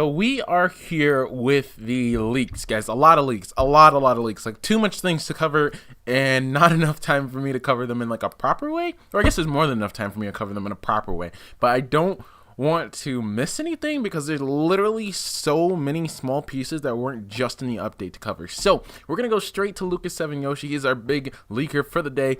So we are here with the leaks, guys. A lot of leaks, a lot of leaks. Like too much things to cover, and not enough time for me to cover them in like a proper way. Or I guess there's more than enough time for me to cover them in a proper way. But I don't want to miss anything because there's literally so many small pieces that weren't just in the update to cover. So we're gonna go straight to Lucas7 Yoshi. He is our big leaker for the day.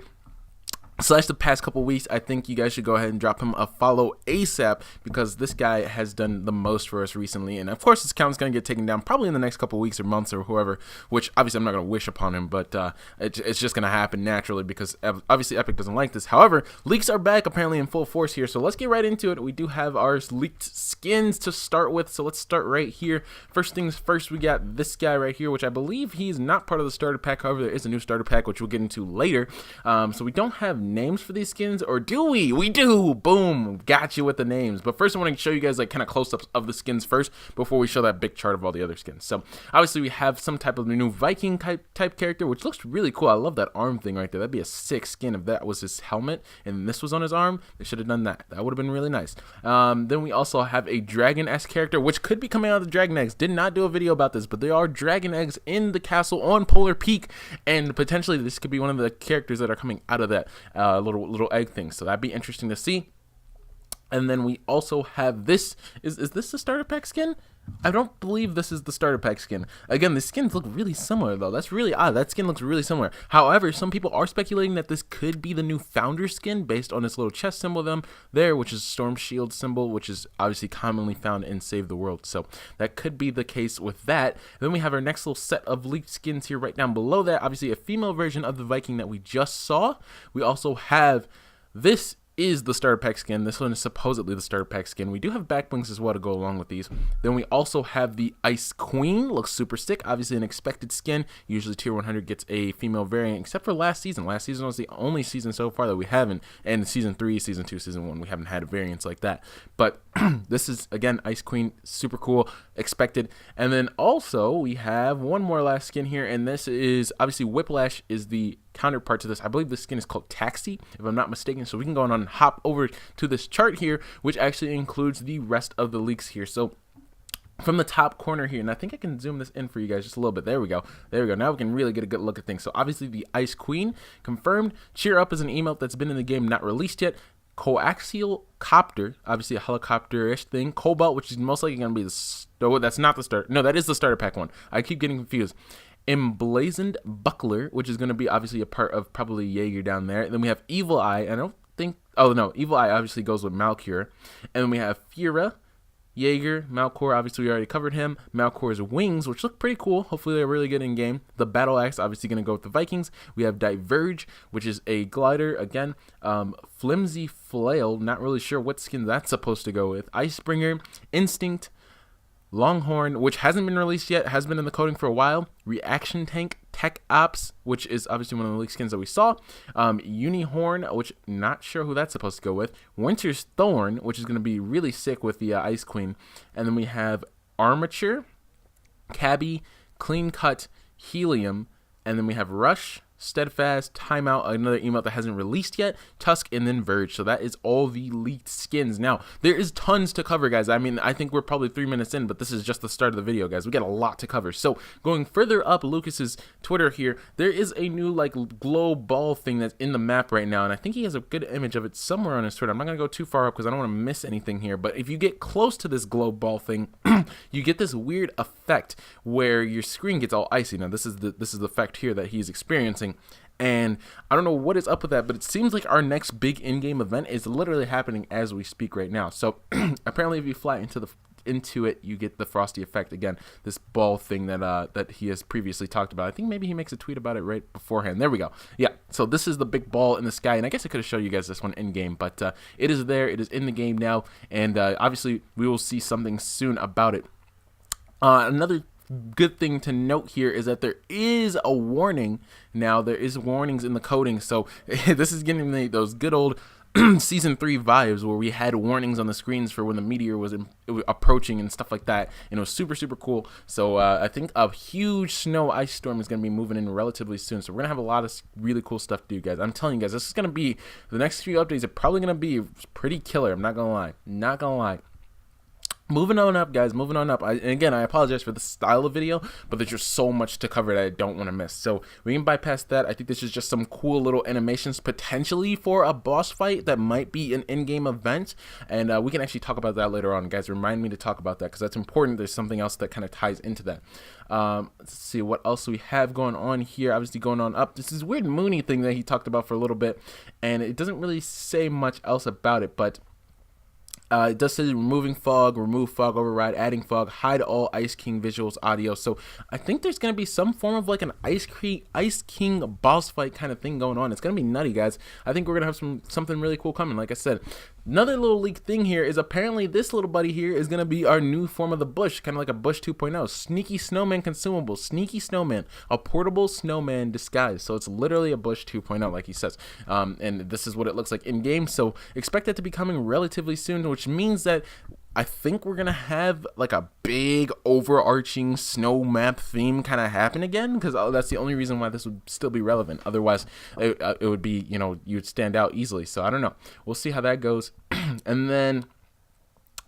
Slash the past couple weeks. I think you guys should go ahead and drop him a follow ASAP because this guy has done the most for us recently, and of course his account's going to get taken down probably in the next couple weeks or months or whoever, which obviously I'm not going to wish upon him, but it's just going to happen naturally because obviously Epic doesn't like this. However, leaks are back apparently in full force here, so let's get right into it. We do have our leaked skins to start with, so let's start right here. First things first, we got this guy right here, which I believe he's not part of the starter pack. However, there is a new starter pack which we'll get into later. So we don't have names for these skins, or do we? We do. Boom, got you with the names. But first I want to show you guys like kind of close-ups of the skins first before we show that big chart of all the other skins. So obviously we have some type of new Viking type character, which looks really cool. I love that arm thing right there. That'd be a sick skin if that was his helmet and this was on his arm. They should have done that. That would have been really nice. Then we also have a dragon-esque character, which could be coming out of the dragon eggs. Did not do a video about this, but there are dragon eggs in the castle on Polar Peak, and potentially this could be one of the characters that are coming out of that little egg thing, so that'd be interesting to see. And then we also have this. Is this the starter pack skin? I don't believe this is the starter pack skin. Again, the skins look really similar though. That's really odd. That skin looks really similar. However, some people are speculating that this could be the new founder skin based on this little chest symbol there, which is Storm Shield symbol, which is obviously commonly found in Save the World. So that could be the case with that. And then we have our next little set of leaked skins here right down below that. Obviously a female version of the Viking that we just saw. We also have this is the starter pack skin. This one is supposedly the starter pack skin. We do have back blings as well to go along with these. Then we also have the Ice Queen. Looks super sick. Obviously an expected skin. Usually tier 100 gets a female variant, except for last season. Last season was the only season so far that we haven't. And season 3, season 2, season 1, we haven't had variants like that. But this is, again, Ice Queen. Super cool. Expected. And then also we have one more last skin here. And this is, obviously Whiplash is the counterpart to this. I believe this skin is called Taxi, if I'm not mistaken. So we can go on and hop over to this chart here, which actually includes the rest of the leaks here. So from the top corner here, and I think I can zoom this in for you guys just a little bit. There we go. There we go. Now we can really get a good look at things. So obviously the Ice Queen confirmed. Cheer Up is an emote that's been in the game, not released yet. Coaxial Copter, obviously a helicopter-ish thing. Cobalt, which is most likely going to be the that's not the start. No, that is the starter pack one. I keep getting confused. Emblazoned Buckler, which is going to be obviously a part of probably Jaeger down there. And then we have Evil Eye. I don't think, oh no, Evil Eye obviously goes with Malcure. And then we have Fira, Jaeger, Malcor, obviously we already covered him. Malcor's wings, which look pretty cool. Hopefully they're really good in game. The Battle Axe, obviously going to go with the Vikings. We have Diverge, which is a glider. Again, Flimsy Flail, not really sure what skin that's supposed to go with. Icebringer, Instinct, Longhorn, which hasn't been released yet, has been in the coding for a while. Reaction Tank, Tech Ops, which is obviously one of the leak skins that we saw. Unihorn, which not sure who that's supposed to go with. Winter's Thorn, which is going to be really sick with the Ice Queen. And then we have Armature, Cabby, Clean Cut, Helium, and then we have Rush, Steadfast, Timeout, another emote that hasn't released yet, Tusk, and then Verge. So that is all the leaked skins. Now, there is tons to cover, guys. I mean, I think we're probably 3 minutes in, but this is just the start of the video, guys. We got a lot to cover. So going further up Lucas's Twitter here, there is a new like glow ball thing that's in the map right now, and I think he has a good image of it somewhere on his Twitter. I'm not going to go too far up because I don't want to miss anything here, but if you get close to this glow ball thing, you get this weird effect where your screen gets all icy. Now, this is the effect here that he's experiencing. And I don't know what is up with that, but it seems like our next big in-game event is literally happening as we speak right now. So apparently if you fly into it, you get the frosty effect again, this ball thing that he has previously talked about. I think maybe he makes a tweet about it right beforehand. There we go. Yeah, so this is the big ball in the sky, and I guess I could have showed you guys this one in game, but it is there. It is in the game now, and obviously we will see something soon about it. Another good thing to note here is that there is a warning now. There is warnings in the coding, so this is getting me those good old season 3 vibes where we had warnings on the screens for when the meteor was approaching and stuff like that, and it was super cool. So I think a huge snow ice storm is going to be moving in relatively soon, so we're going to have a lot of really cool stuff to do, guys. I'm telling you guys, this is going to be, the next few updates are probably going to be pretty killer. I'm not going to lie. Moving on up, guys, moving on up. And again, I apologize for the style of video, but there's just so much to cover that I don't want to miss. So we can bypass that. I think this is just some cool little animations potentially for a boss fight that might be an in-game event. And we can actually talk about that later on, guys. Remind me to talk about that because that's important. There's something else that kind of ties into that. Let's see what else we have going on here. Obviously going on up. This is weird Mooney thing that he talked about for a little bit, and it doesn't really say much else about it, but it does say removing fog, remove fog override, adding fog, hide all Ice King visuals audio. So I think there's going to be some form of like an Ice King boss fight kind of thing going on. It's going to be nutty, guys. I think we're going to have something really cool coming. Like I said, another little leak thing here is apparently this little buddy here is going to be our new form of the bush, kind of like a bush 2.0. Sneaky snowman consumable. Sneaky snowman, a portable snowman disguise. So it's literally a bush 2.0 like he says. And this is what it looks like in game. So expect that to be coming relatively soon, which means that I think we're going to have like a big overarching snow map theme kind of happen again, because that's the only reason why this would still be relevant. Otherwise, it would be, you know, you'd stand out easily. So I don't know. We'll see how that goes. And then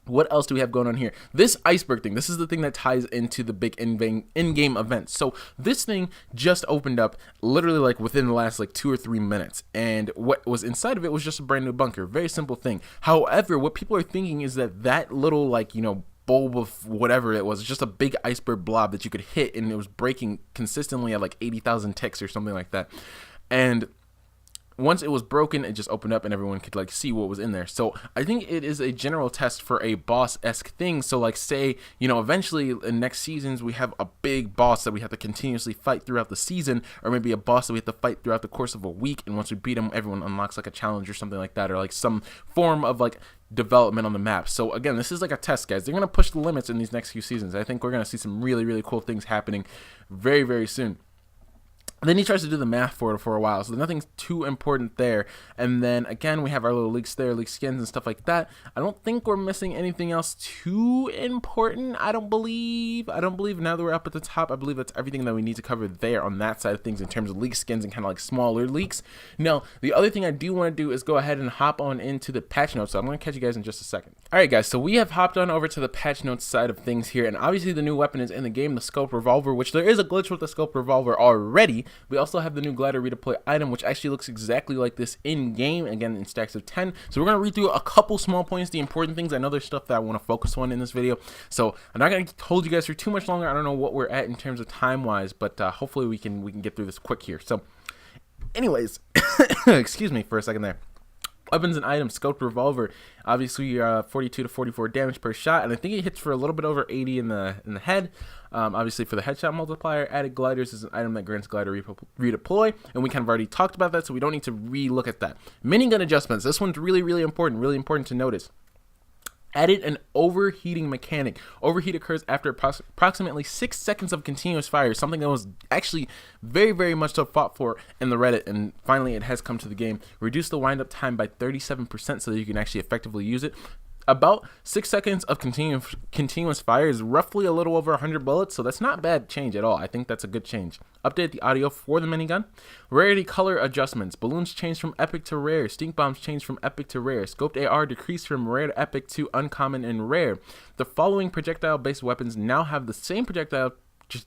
what else do we have going on here? This iceberg thing. This is the thing that ties into the big in-game events. So this thing just opened up literally like within the last like 2 or 3 minutes. And what was inside of it was just a brand new bunker. Very simple thing. However, what people are thinking is that little like, you know, bulb of whatever it was, just a big iceberg blob that you could hit, and it was breaking consistently at like 80,000 ticks or something like that. And once it was broken, it just opened up and everyone could like see what was in there. So I think it is a general test for a boss-esque thing. So like say, you know, eventually in next seasons we have a big boss that we have to continuously fight throughout the season, or maybe a boss that we have to fight throughout the course of a week, and once we beat him, everyone unlocks like a challenge or something like that, or like some form of like development on the map. So again, this is like a test, guys. They're going to push the limits in these next few seasons. I think we're going to see some really, really cool things happening very, very soon. Then he tries to do the math for it for a while, so nothing's too important there. And then again, we have our little leaks there, leak skins and stuff like that. I don't think we're missing anything else too important. I don't believe. Now that we're up at the top, I believe that's everything that we need to cover there on that side of things in terms of leak skins and kind of like smaller leaks. Now, the other thing I do want to do is go ahead and hop on into the patch notes. So I'm going to catch you guys in just a second. All right, guys. So we have hopped on over to the patch notes side of things here, and obviously the new weapon is in the game, the scope revolver, which there is a glitch with the scope revolver already. We also have the new glider redeploy item, which actually looks exactly like this in game, again in stacks of 10. So we're going to read through a couple small points, the important things. I know there's stuff that I want to focus on in this video, so I'm not going to hold you guys for too much longer. I don't know what we're at in terms of time wise, but hopefully we can get through this quick here. So anyways, excuse me for a second there. Weapons and items, scoped revolver, obviously 42 to 44 damage per shot, and I think it hits for a little bit over 80 in the head. Obviously for the headshot multiplier, added gliders is an item that grants glider redeploy, and we kind of already talked about that, so we don't need to re-look at that. Minigun adjustments, this one's really important to notice. Added an overheating mechanic. Overheat occurs after approximately 6 seconds of continuous fire, something that was actually very much so fought for in the Reddit, and finally it has come to the game. Reduce the wind-up time by 37% so that you can actually effectively use it. About 6 seconds of continuous fire is roughly a little over 100 bullets, so that's not bad change at all. I think that's a good change. Update the audio for the minigun. Rarity color adjustments. Balloons change from epic to rare. Stink bombs change from epic to rare. Scoped AR decreased from rare to epic to uncommon and rare. The following projectile-based weapons now have the same projectile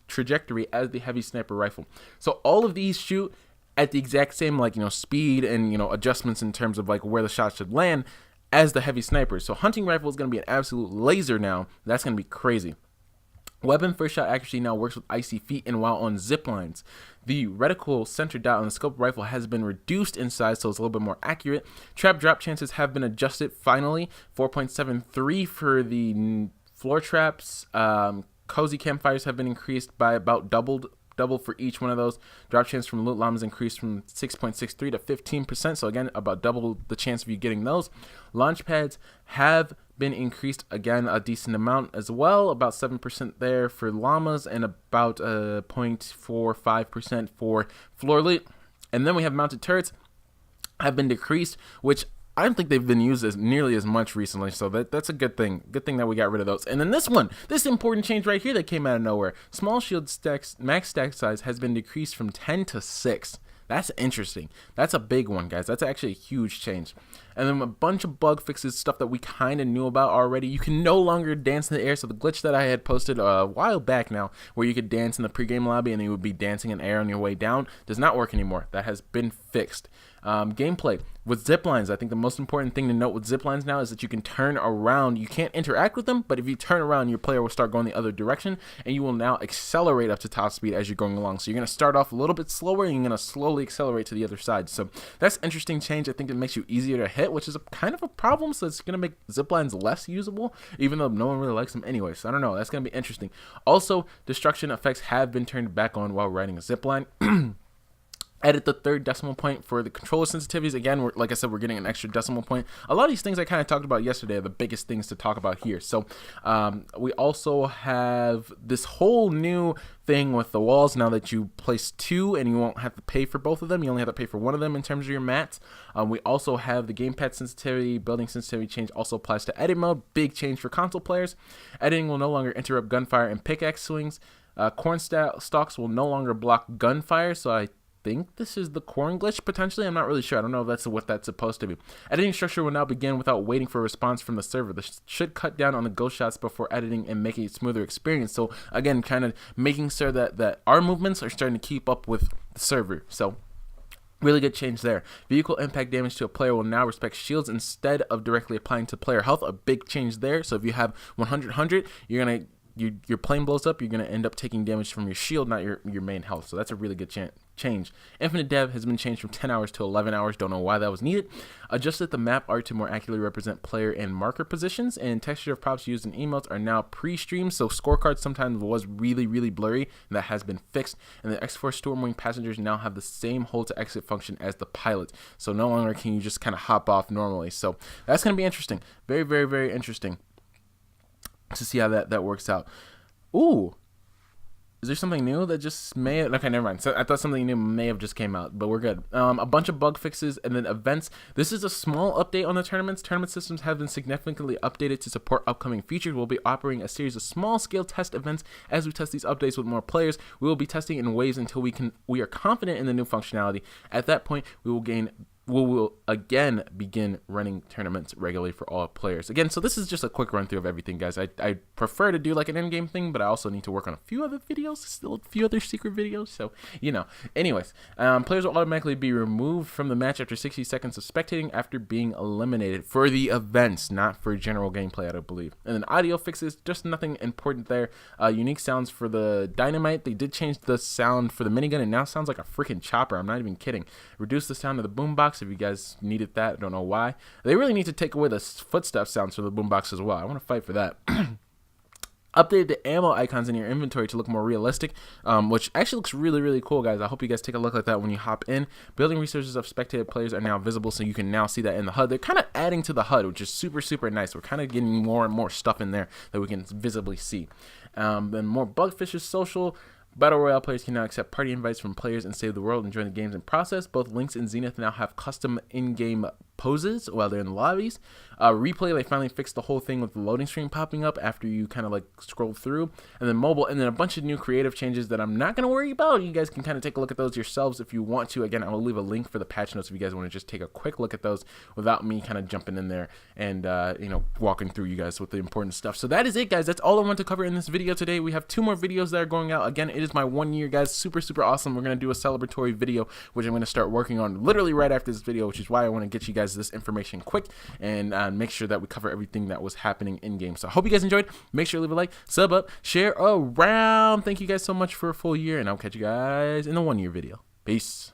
trajectory as the heavy sniper rifle. So all of these shoot at the exact same, like, you know, speed and, you know, adjustments in terms of like where the shot should land as the heavy sniper. So hunting rifle is going to be an absolute laser now. That's going to be crazy. Weapon first shot accuracy now works with icy feet and while on zip lines. The reticle center dot on the scope rifle has been reduced in size, so it's a little bit more accurate. Trap drop chances have been adjusted finally. 4.73 for the floor traps. Cozy campfires have been increased by about double for each one of those. Drop chance from loot llamas increased from 6.63 to 15%, so again about double the chance of you getting those. Launch pads have been increased again a decent amount as well, about 7% there for llamas and about 0.45% for floor loot. And then we have mounted turrets have been decreased, which I don't think they've been used as nearly as much recently, so that's a good thing. Good thing that we got rid of those. And then this important change right here that came out of nowhere. Small shield stacks max stack size has been decreased from 10 to 6. That's interesting. That's a big one, guys. That's actually a huge change. And then a bunch of bug fixes, stuff that we kind of knew about already. You can no longer dance in the air. So the glitch that I had posted a while back now, where you could dance in the pregame lobby and you would be dancing in air on your way down, does not work anymore. That has been fixed. Gameplay with zip lines. I think the most important thing to note with zip lines now is that you can turn around. You can't interact with them, but if you turn around, your player will start going the other direction, and you will now accelerate up to top speed as you're going along. So you're going to start off a little bit slower, and you're going to slowly accelerate to the other side. So that's an interesting change. I think it makes you easier to hit, which is a kind of a problem. So it's going to make zip lines less usable, even though no one really likes them anyway. So I don't know. That's going to be interesting. Also, destruction effects have been turned back on while riding a zip line. Edit the third decimal point for the controller sensitivities. Again, like I said, we're getting an extra decimal point. A lot of these things I kind of talked about yesterday are the biggest things to talk about here. So we also have this whole new thing with the walls now that you place 2 and you won't have to pay for both of them. You only have to pay for one of them in terms of your mats. We also have the gamepad sensitivity, building sensitivity change also applies to edit mode. Big change for console players. Editing will no longer interrupt gunfire and pickaxe swings. Corn stalks will no longer block gunfire. So I think this is the corn glitch potentially. I'm not really sure. I don't know if that's what that's supposed to be. Editing structure will now begin without waiting for a response from the server. This should cut down on the ghost shots before editing and making it a smoother experience. So again, kind of making sure that our movements are starting to keep up with the server. So really good change there. Vehicle impact damage to a player will now respect shields instead of directly applying to player health. A big change there. So if you have 100, you're gonna your plane blows up, you're going to end up taking damage from your shield, not your main health. So that's a really good change. Infinite dev has been changed from 10 hours to 11 hours. Don't know why that was needed. Adjusted the map art to more accurately represent player and marker positions, and texture of props used in emotes are now pre-streamed. So scorecards sometimes was really, really blurry, and that has been fixed. And the X4 Stormwing passengers now have the same hold to exit function as the pilot. So no longer can you just kind of hop off normally. So that's going to be interesting. Very, very, very interesting to see how that works out. Ooh, is there something new that just may have, okay, never mind. So I thought something new may have just came out, but we're good. A bunch of bug fixes and then events. This is a small update on the tournaments. Tournament systems have been significantly updated to support upcoming features. We'll be operating a series of small-scale test events as we test these updates with more players. We will be testing in waves until we are confident in the new functionality. At that point, we will again begin running tournaments regularly for all players. Again, so this is just a quick run through of everything, guys. I prefer to do like an in-game thing, but I also need to work on a few other videos, still a few other secret videos, so, you know. Anyways, players will automatically be removed from the match after 60 seconds of spectating after being eliminated for the events, not for general gameplay, I don't believe. And then audio fixes, just nothing important there. Unique sounds for the dynamite. They did change the sound for the minigun. It now sounds like a freaking chopper. I'm not even kidding. Reduce the sound of the boombox if you guys needed that. I don't know why. They really need to take away the footsteps sounds from the boombox as well. I want to fight for that. Updated the ammo icons in your inventory to look more realistic, which actually looks really, really cool, guys. I hope you guys take a look at that when you hop in. Building resources of spectated players are now visible, so you can now see that in the HUD. They're kind of adding to the HUD, which is super, super nice. We're kind of getting more and more stuff in there that we can visibly see. Then more bug fixes, social. Battle Royale players can now accept party invites from players and save the world and join the games in process. Both Lynx and Zenith now have custom in-game poses while they're in the lobbies. Replay, they finally fixed the whole thing with the loading screen popping up after you kind of like scroll through. And then mobile, and then a bunch of new creative changes that I'm not going to worry about. You guys can kind of take a look at those yourselves if you want to. Again, I will leave a link for the patch notes if you guys want to just take a quick look at those without me kind of jumping in there and, walking through you guys with the important stuff. So that is it, guys. That's all I want to cover in this video today. We have 2 more videos that are going out. Again, it is my 1 year, guys. Super, super awesome. We're going to do a celebratory video, which I'm going to start working on literally right after this video, which is why I want to get you guys this information quick and make sure that we cover everything that was happening in game. So I hope you guys enjoyed. Make sure to leave a like, sub up, share around. Thank you guys so much for a full year, and I'll catch you guys in the 1 year video. Peace.